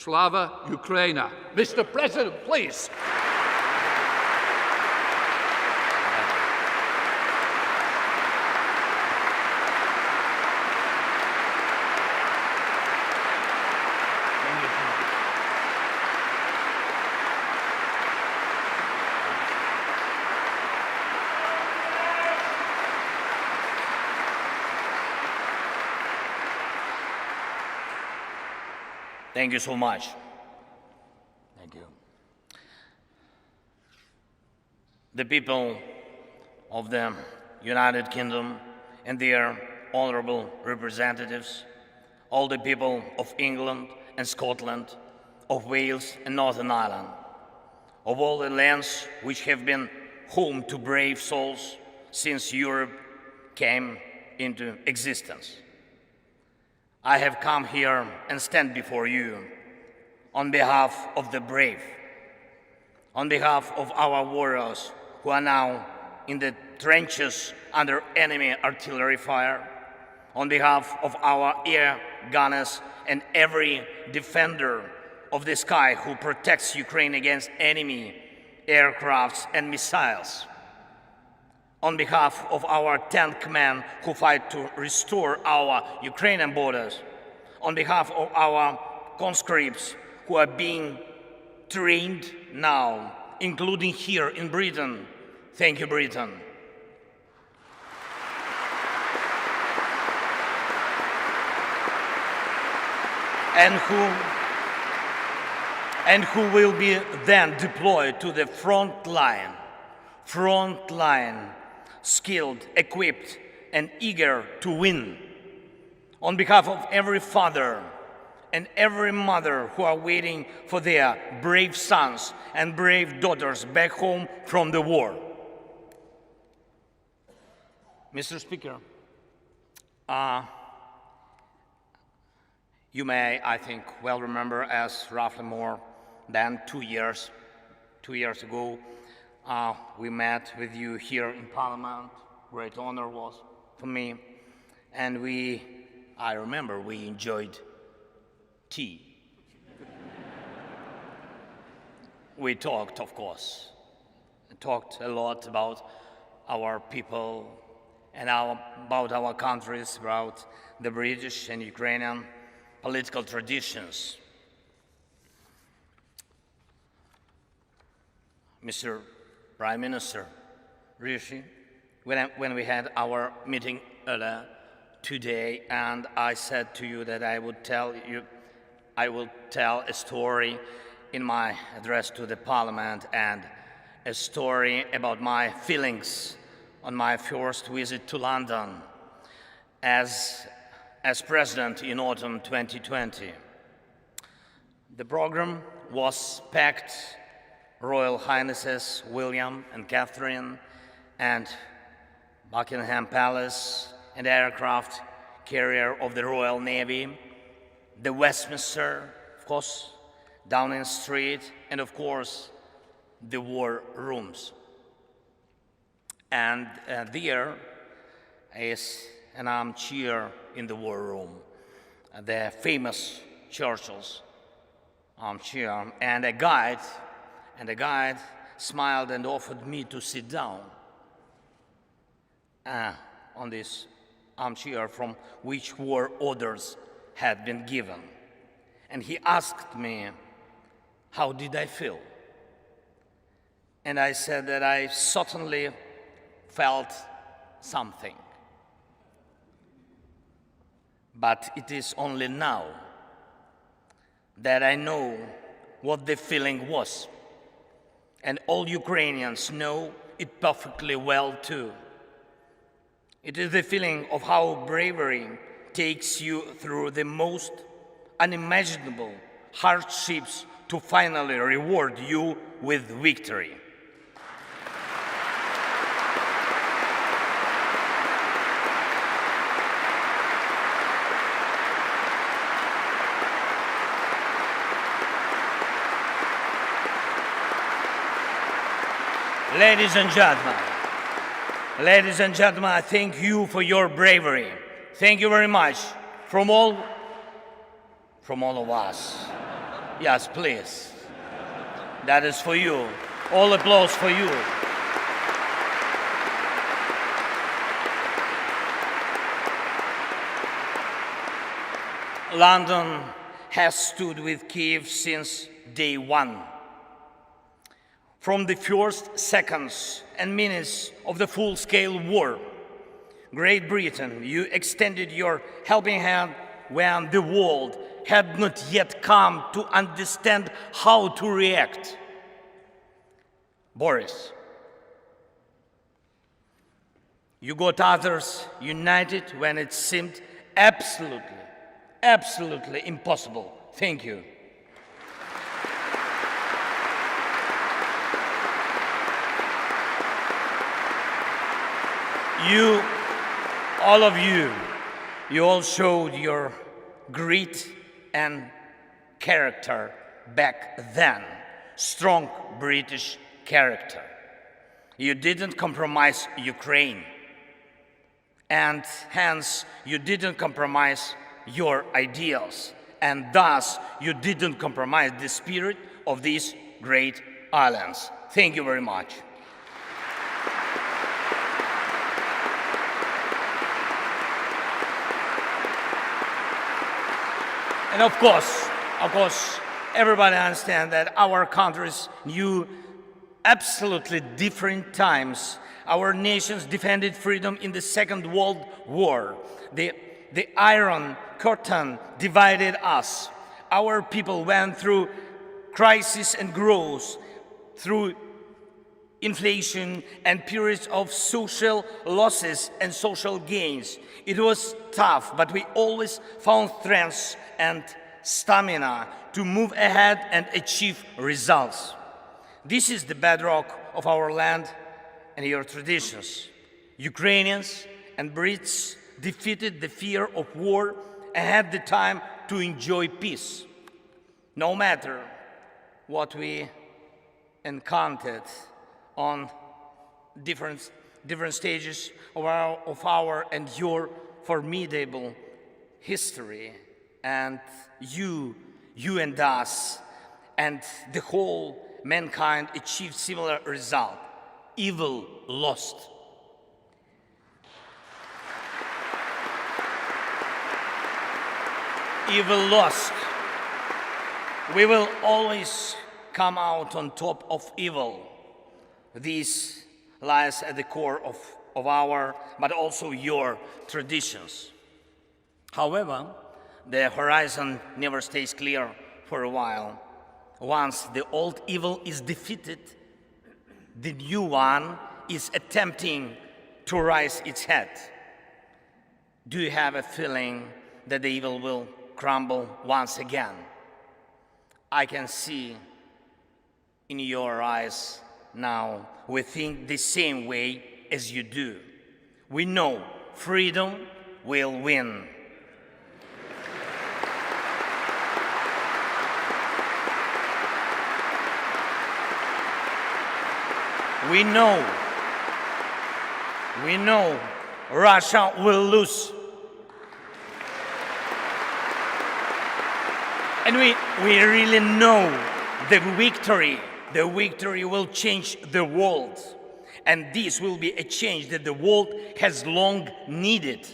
Slava Ukraina. Mr. President, please. Thank you so much. Thank you. The people of the United Kingdom and their honorable representatives, all the people of England and Scotland, of Wales and Northern Ireland, of all the lands which have been home to brave souls since Europe came into existence. I have come here and stand before you on behalf of the brave, on behalf of our warriors who are now in the trenches under enemy artillery fire, on behalf of our air gunners and every defender of the sky who protects Ukraine against enemy aircrafts and missiles, on behalf of our tank men who fight to restore our Ukrainian borders, on behalf of our conscripts who are being trained now, including here in Britain. Thank you, Britain. And who will be then deployed to the front line, skilled, equipped, and eager to win. On behalf of every father and every mother who are waiting for their brave sons and brave daughters back home from the war. Mr. Speaker, you may, I think, well remember as roughly more than 2 years ago, we met with you here in Parliament. Great honor was for me. And I remember we enjoyed tea. We talked, of course. We talked a lot about our people and about our countries, about the British and Ukrainian political traditions. Mr. Prime Minister Rishi, when we had our meeting earlier today, and I said to you that I will tell a story in my address to the Parliament, and a story about my feelings on my first visit to London as President in autumn 2020. The program was packed. Royal Highnesses William and Catherine and Buckingham Palace and aircraft carrier of the Royal Navy, the Westminster, of course, Downing Street, and of course, the war rooms. And there is an armchair in the war room, the famous Churchill's armchair, and a guide smiled and offered me to sit down on this armchair from which war orders had been given. And he asked me, how did I feel? And I said that I certainly felt something. But it is only now that I know what the feeling was. And all Ukrainians know it perfectly well too. It is the feeling of how bravery takes you through the most unimaginable hardships to finally reward you with victory. Ladies and gentlemen, I thank you for your bravery. Thank you very much from all of us. Yes, please. That is for you. All applause for you. London has stood with Kiev since day one. From the first seconds and minutes of the full-scale war, Great Britain, you extended your helping hand when the world had not yet come to understand how to react. Boris, you got others united when it seemed absolutely impossible. Thank you. You, all of you, you all showed your grit and character back then, strong British character. You didn't compromise Ukraine, and hence you didn't compromise your ideals, and thus you didn't compromise the spirit of these great islands. Thank you very much. And of course, everybody understands that our countries knew absolutely different times. Our nations defended freedom in the Second World War. The Iron Curtain divided us. Our people went through crisis and growth, through inflation and periods of social losses and social gains. It was tough, but we always found strength and stamina to move ahead and achieve results. This is the bedrock of our land and your traditions. Ukrainians and Brits defeated the fear of war and had the time to enjoy peace. No matter what we encountered on different stages of our and your formidable history, and you and us and the whole mankind achieved similar result. Evil lost. Evil lost. We will always come out on top of evil. This lies at the core of our, but also your traditions. However, the horizon never stays clear for a while. Once the old evil is defeated, the new one is attempting to rise its head. Do you have a feeling that the evil will crumble once again? I can see in your eyes now we think the same way as you do. We know freedom will win. We know Russia will lose. And we really know the victory will change the world. And this will be a change that the world has long needed.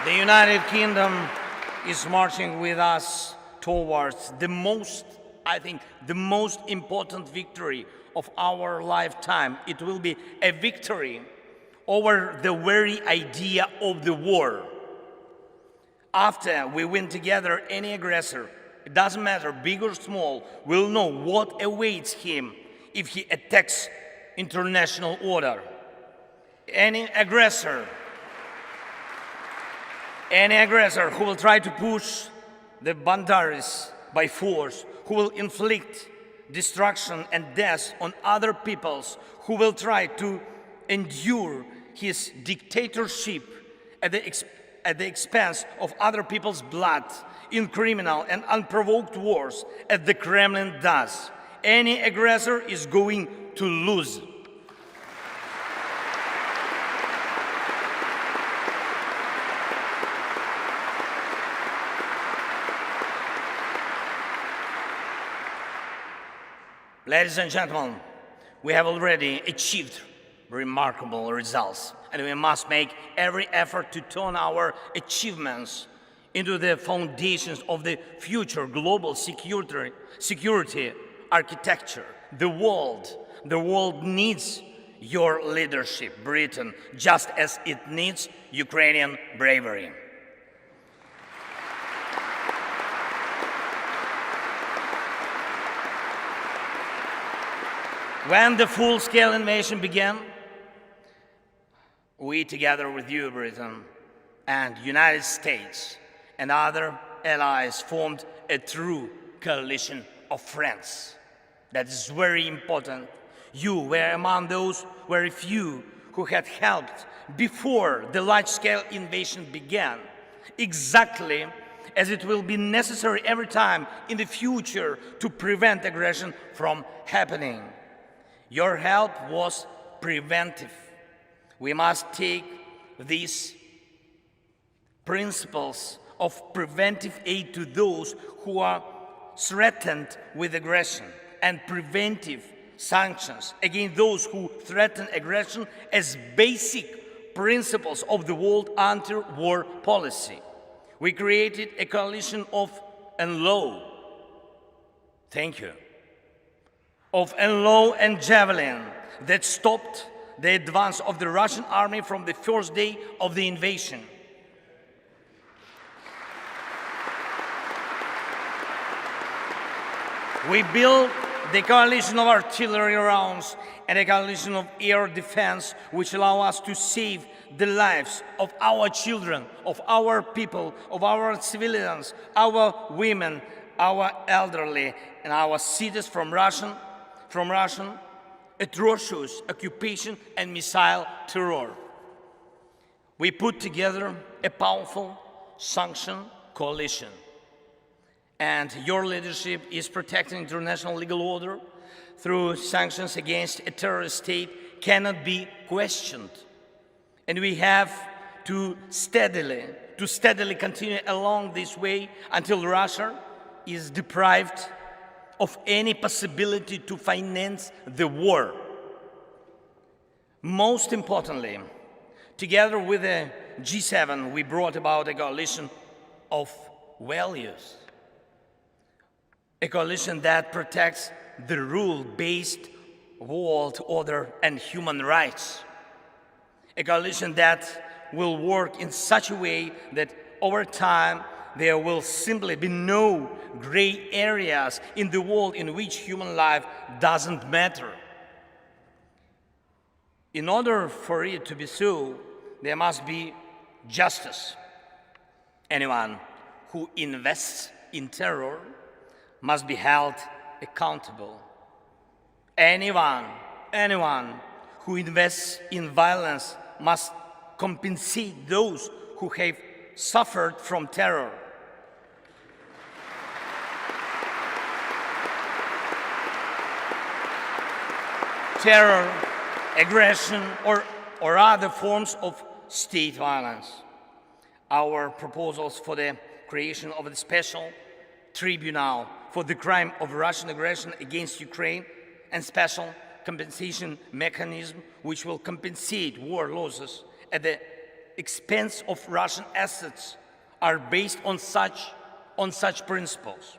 The United Kingdom is marching with us towards the most important victory of our lifetime. It will be a victory over the very idea of the war. After we win together, any aggressor, it doesn't matter, big or small, will know what awaits him if he attacks international order. Any aggressor who will try to push the boundaries by force, who will inflict destruction and death on other peoples, who will try to endure his dictatorship at the expense of other people's blood in criminal and unprovoked wars, as the Kremlin does. Any aggressor is going to lose. Ladies and gentlemen, we have already achieved remarkable results, and we must make every effort to turn our achievements into the foundations of the future global security architecture. The world needs your leadership, Britain, just as it needs Ukrainian bravery. When the full-scale invasion began, we, together with you, Britain, and United States and other allies, formed a true coalition of friends. That is very important. You were among those very few who had helped before the large-scale invasion began, exactly as it will be necessary every time in the future to prevent aggression from happening. Your help was preventive. We must take these principles of preventive aid to those who are threatened with aggression, and preventive sanctions against those who threaten aggression as basic principles of the world anti-war policy. We created a coalition of NLAW. Thank you. Of NLAW and Javelin that stopped the advance of the Russian army from the first day of the invasion. We built the coalition of artillery rounds and a coalition of air defense, which allow us to save the lives of our children, of our people, of our civilians, our women, our elderly, and our cities from Russian atrocious occupation and missile terror. We put together a powerful sanction coalition, and your leadership is protecting international legal order through sanctions against a terrorist state cannot be questioned. And we have to steadily continue along this way until Russia is deprived of any possibility to finance the war. Most importantly, together with the G7, we brought about a coalition of values, a coalition that protects the rule-based world order and human rights, a coalition that will work in such a way that over time there will simply be no gray areas in the world in which human life doesn't matter. In order for it to be so, there must be justice. Anyone who invests in terror must be held accountable. Anyone who invests in violence must compensate those who have suffered from terror. Terror, aggression, or other forms of state violence. Our proposals for the creation of a special tribunal for the crime of Russian aggression against Ukraine and special compensation mechanism which will compensate war losses at the expense of Russian assets are based on such principles.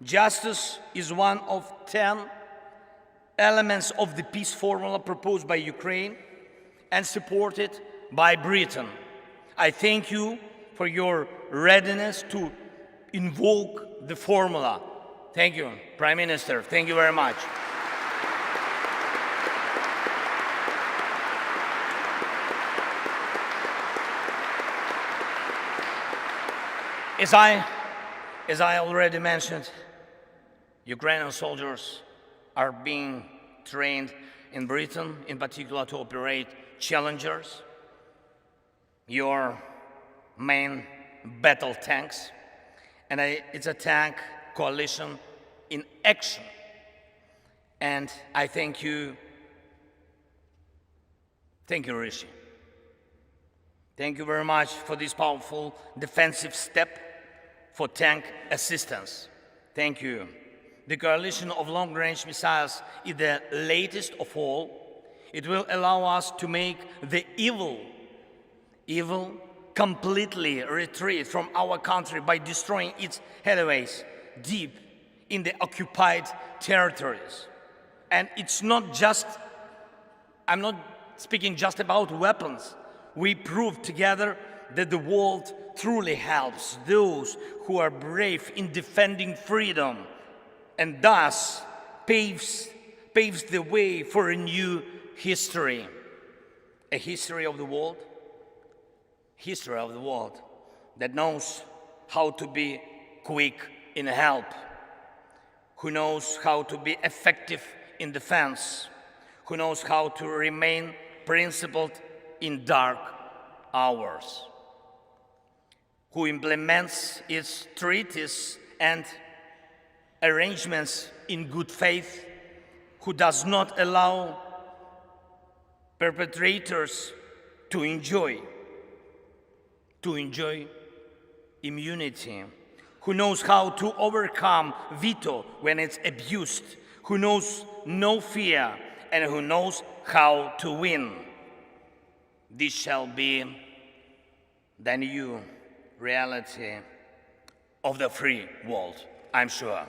Justice is one of 10 elements of the peace formula proposed by Ukraine and supported by Britain. I thank you for your readiness to invoke the formula. Thank you, Prime Minister. Thank you very much. As I already mentioned, Ukrainian soldiers are being trained in Britain, in particular to operate Challengers, your main battle tanks, and it's a tank coalition in action. And I thank you, Rishi. Thank you very much for this powerful defensive step for tank assistance. Thank you. The coalition of long-range missiles is the latest of all. It will allow us to make the evil completely retreat from our country by destroying its headways deep in the occupied territories. And it's not just, I'm not speaking just about weapons. We proved together that the world truly helps those who are brave in defending freedom, and thus paves the way for a new history. A history of the world that knows how to be quick in help, who knows how to be effective in defense, who knows how to remain principled in dark hours, who implements its treaties and arrangements in good faith, who does not allow perpetrators to enjoy immunity, who knows how to overcome veto when it's abused, who knows no fear, and who knows how to win. This shall be the new reality of the free world, I'm sure.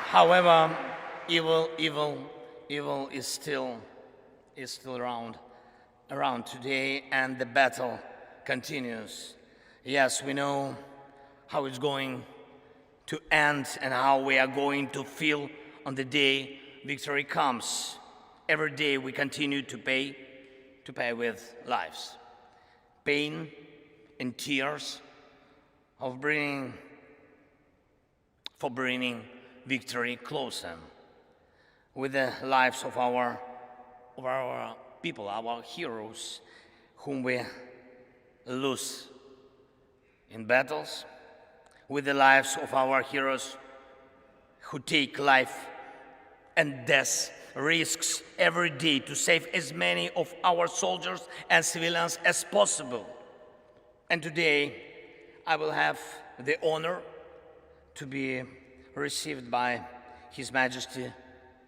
However, evil is still around today, and the battle continues. Yes, we know how it's going to end and how we are going to feel on the day victory comes. Every day we continue to pay with lives, pain and tears for bringing victory closer, with the lives of our people, our heroes, whom we lose in battles, with the lives of our heroes who take life and death risks every day to save as many of our soldiers and civilians as possible. And today, I will have the honor to be received by His Majesty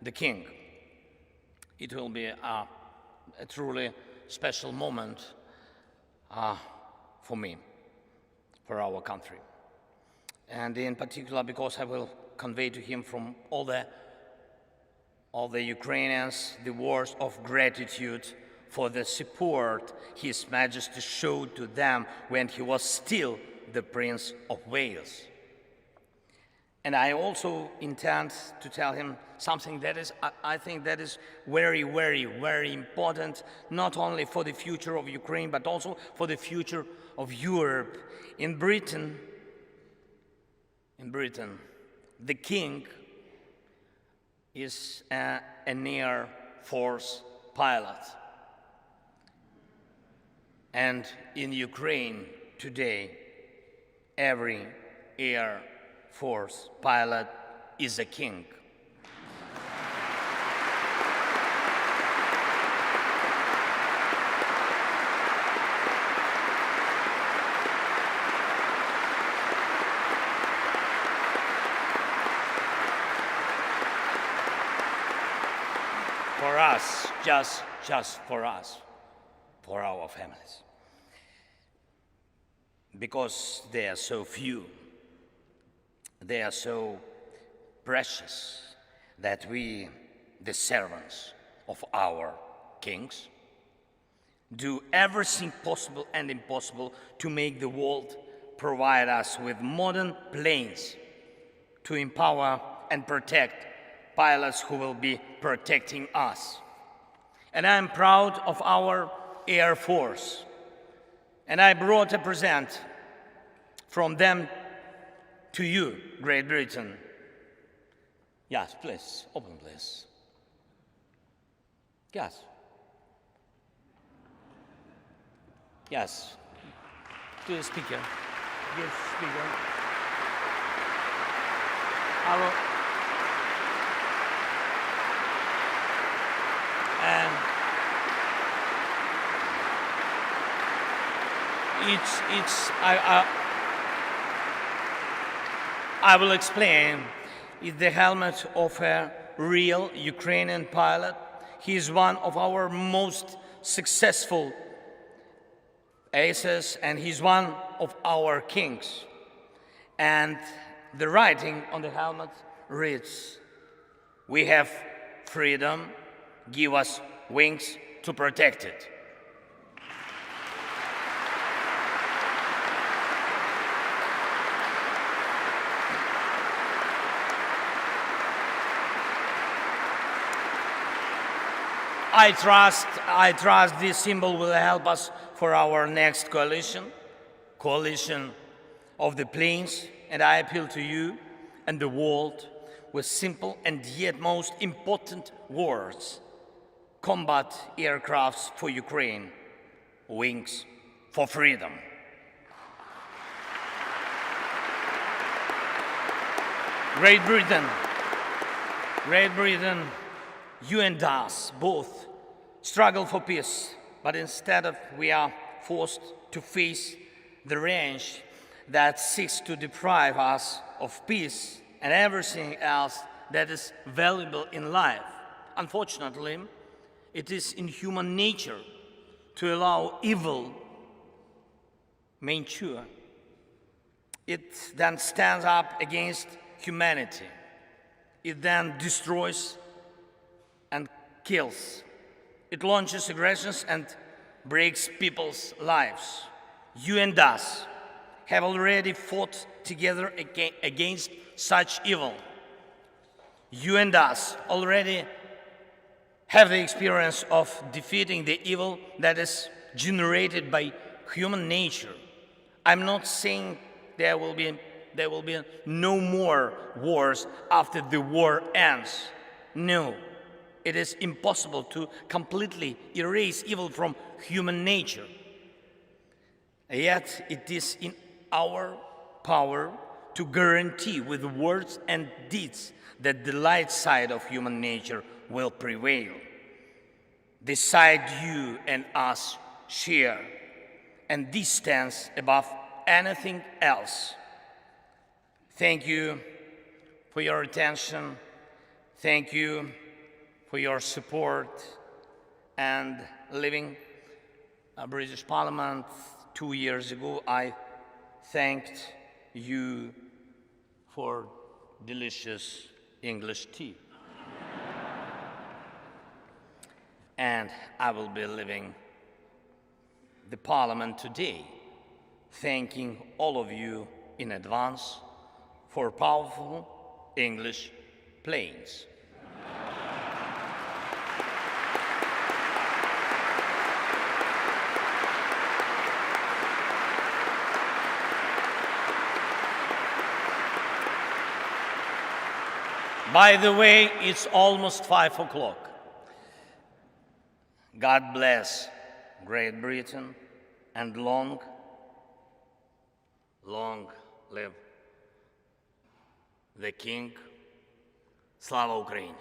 the King. It will be a truly special moment for me, for our country. And in particular, because I will convey to him from all the Ukrainians the words of gratitude for the support His Majesty showed to them when he was still the Prince of Wales. And I also intend to tell him something that is, I think that is very, very, very important, not only for the future of Ukraine, but also for the future of Europe. In Britain, the king is an Air Force pilot. And in Ukraine today, every Air Force pilot is a king. For us, just for us, for our families. Because they are so few, they are so precious that we, the servants of our kings, do everything possible and impossible to make the world provide us with modern planes to empower and protect pilots who will be protecting us. And I'm proud of our Air Force. And I brought a present from them to you, Great Britain. Yes, please, open, please. Yes. Yes. To the speaker. Yes, speaker. I will. And I will explain. It's the helmet of a real Ukrainian pilot. He is one of our most successful aces, and he's one of our kings. And the writing on the helmet reads, "We have freedom, give us wings to protect it." I trust this symbol will help us for our next coalition of the planes, and I appeal to you and the world with simple and yet most important words: combat aircrafts for Ukraine, wings for freedom. Great Britain, you and us both struggle for peace, but instead we are forced to face the range that seeks to deprive us of peace and everything else that is valuable in life. Unfortunately, it is in human nature to allow evil mature. It then stands up against humanity. It then destroys and kills. It launches aggressions and breaks people's lives. You and us have already fought together against such evil. You and us already have the experience of defeating the evil that is generated by human nature. I'm not saying there will be no more wars after the war ends. No. It is impossible to completely erase evil from human nature. Yet it is in our power to guarantee with words and deeds that the light side of human nature will prevail. The side you and us share, and this stands above anything else. Thank you for your attention. Thank you for your support. And leaving British Parliament 2 years ago, I thanked you for delicious English tea. And I will be leaving the Parliament today, thanking all of you in advance for powerful English planes. By the way, it's almost 5 o'clock. God bless Great Britain, and long live the King. Slava Ukraini!